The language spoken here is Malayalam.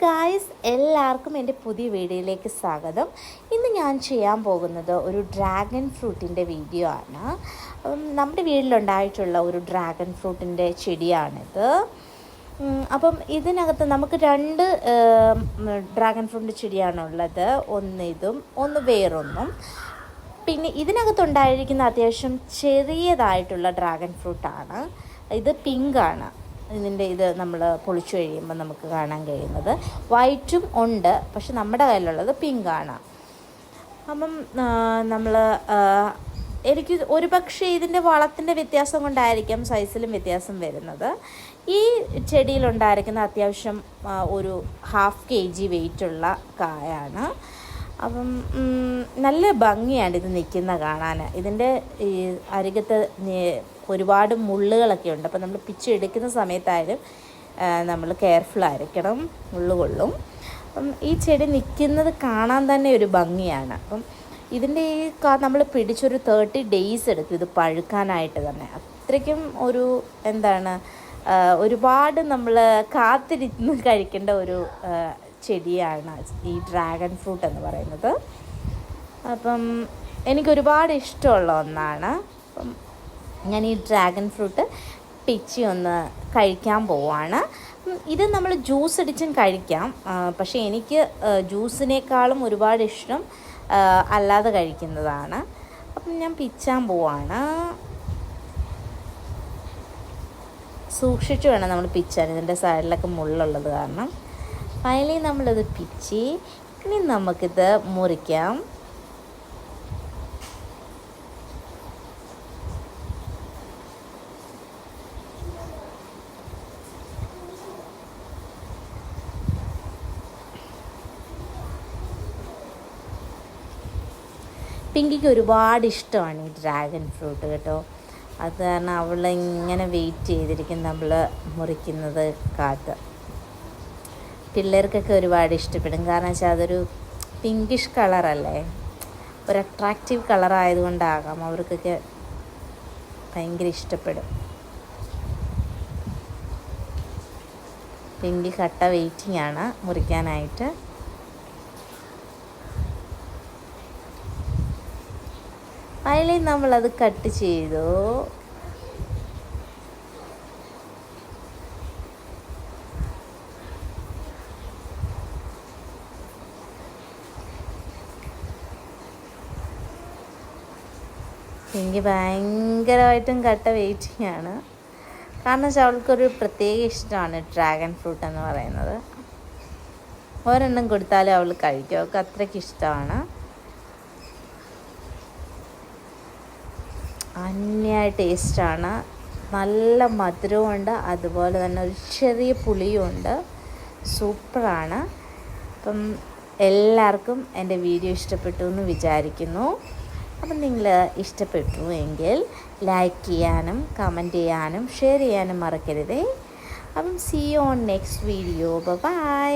ഗായ്സ്, എല്ലാവർക്കും എൻ്റെ പുതിയ വീഡിയോയിലേക്ക് സ്വാഗതം. ഇന്ന് ഞാൻ ചെയ്യാൻ പോകുന്നത് ഒരു ഡ്രാഗൺ ഫ്രൂട്ടിൻ്റെ വീഡിയോ ആണ്. നമ്മുടെ വീട്ടിലുണ്ടായിട്ടുള്ള ഒരു ഡ്രാഗൺ ഫ്രൂട്ടിൻ്റെ ചെടിയാണിത്. അപ്പം ഇതിനകത്ത് നമുക്ക് രണ്ട് ഡ്രാഗൺ ഫ്രൂട്ടിൻ്റെ ചെടിയാണുള്ളത്. ഒന്ന് ഇതും ഒന്ന് വേറൊന്നും. പിന്നെ ഇതിനകത്തുണ്ടായിരിക്കുന്ന അത്യാവശ്യം ചെറിയതായിട്ടുള്ള ഡ്രാഗൺ ഫ്രൂട്ടാണ്. ഇത് പിങ്കാണ്. ഇത് നമ്മൾ പൊളിച്ചു കഴിയുമ്പോൾ നമുക്ക് കാണാൻ കഴിയുന്നത്. വൈറ്റും ഉണ്ട്, പക്ഷെ നമ്മുടെ കയ്യിലുള്ളത് പിങ്കാണ്. അപ്പം എനിക്ക് ഒരു പക്ഷേ ഇതിൻ്റെ വളത്തിൻ്റെ വ്യത്യാസം കൊണ്ടായിരിക്കാം സൈസിലും വ്യത്യാസം വരുന്നത്. ഈ ചെടിയിലുണ്ടായിരിക്കുന്ന അത്യാവശ്യം ഒരു 1/2 kg വെയിറ്റുള്ള കായാണ്. അപ്പം നല്ല ഭംഗിയാണ് ഇത് നിൽക്കുന്ന കാണാൻ. ഇതിൻ്റെ ഈ അരികത്ത് ഒരുപാട് മുള്ളുകളൊക്കെ ഉണ്ട്. അപ്പം നമ്മൾ പിച്ചെടുക്കുന്ന സമയത്തായാലും നമ്മൾ കെയർഫുള്ളായിരിക്കണം, മുള്ളു കൊള്ളും. അപ്പം ഈ ചെടി നിൽക്കുന്നത് കാണാൻ തന്നെ ഒരു ഭംഗിയാണ്. അപ്പം ഇതിൻ്റെ ഈ നമ്മൾ പിടിച്ചൊരു 30 days എടുക്കും ഇത് പഴുക്കാനായിട്ട് തന്നെ. അത്രയ്ക്കും ഒരു ഒരുപാട് നമ്മൾ കാത്തിരുന്ന് കഴിക്കേണ്ട ഒരു ചെടിയാണ് ഈ ഡ്രാഗൺ ഫ്രൂട്ട് എന്ന് പറയുന്നത്. അപ്പം എനിക്കൊരുപാട് ഇഷ്ടമുള്ള ഒന്നാണ്. അപ്പം ഞാൻ ഈ ഡ്രാഗൺ ഫ്രൂട്ട് പിച്ചി ഒന്ന് കഴിക്കാൻ പോവാണ്. ഇത് നമ്മൾ ജ്യൂസ് അടിച്ചും കഴിക്കാം, പക്ഷേ എനിക്ക് ജ്യൂസിനേക്കാളും ഒരുപാട് ഇഷ്ടം അല്ലാതെ കഴിക്കുന്നതാണ്. അപ്പം ഞാൻ പിച്ചാൻ പോവാണ്. സൂക്ഷിച്ച് വേണം നമ്മൾ പിച്ചാൻ, ഇതിൻ്റെ സൈഡിലൊക്കെ മുള്ളുള്ളത് കാരണം. ഫൈനലി നമ്മളത് പിച്ചി. ഇനി നമുക്കിത് മുറിക്കാം. പിങ്കിക്ക് ഒരുപാട് ഇഷ്ടമാണ് ഈ ഡ്രാഗൺ ഫ്രൂട്ട് കേട്ടോ. അത് കാരണം അവളിങ്ങനെ വെയിറ്റ് ചെയ്തിരിക്കും നമ്മൾ മുറിക്കുന്നത് കാത്ത്. പിള്ളേർക്കൊക്കെ ഒരുപാട് ഇഷ്ടപ്പെടും. കാരണം വെച്ചാൽ അതൊരു പിങ്കിഷ് കളറല്ലേ, ഒരു അട്രാക്റ്റീവ് കളറായതുകൊണ്ടാകാം അവർക്കൊക്കെ ഭയങ്കര ഇഷ്ടപ്പെടും. പിങ്കി കട്ട വെയിറ്റിംഗ് ആണ് മുറിക്കാനായിട്ട്. അതിൽ നമ്മളത് കട്ട് ചെയ്തു. എനിക്ക് ഭയങ്കരമായിട്ടും കട്ട വെയിറ്റിംഗ് ആണ്. കാരണം വെച്ചാൽ അവൾക്കൊരു പ്രത്യേക ഇഷ്ടമാണ് ഡ്രാഗൺ ഫ്രൂട്ട് എന്ന് പറയുന്നത്. ഒരെണ്ണം കൊടുത്താലും അവൾ കഴിക്കും, അവൾക്ക് അത്രയ്ക്ക് ഇഷ്ടമാണ്. അന്യായ ടേസ്റ്റാണ്, നല്ല മധുരമുണ്ട്, അതുപോലെ തന്നെ ഒരു ചെറിയ പുളിയും ഉണ്ട്. സൂപ്പറാണ്. അപ്പം എല്ലാവർക്കും എൻ്റെ വീഡിയോ ഇഷ്ടപ്പെട്ടു എന്ന് വിചാരിക്കുന്നു. അപ്പം നിങ്ങൾ ഇഷ്ടപ്പെട്ടു എങ്കിൽ ലൈക്ക് ചെയ്യാനും കമൻറ്റ് ചെയ്യാനും ഷെയർ ചെയ്യാനും മറക്കരുതേ. അപ്പം see you on next video. By.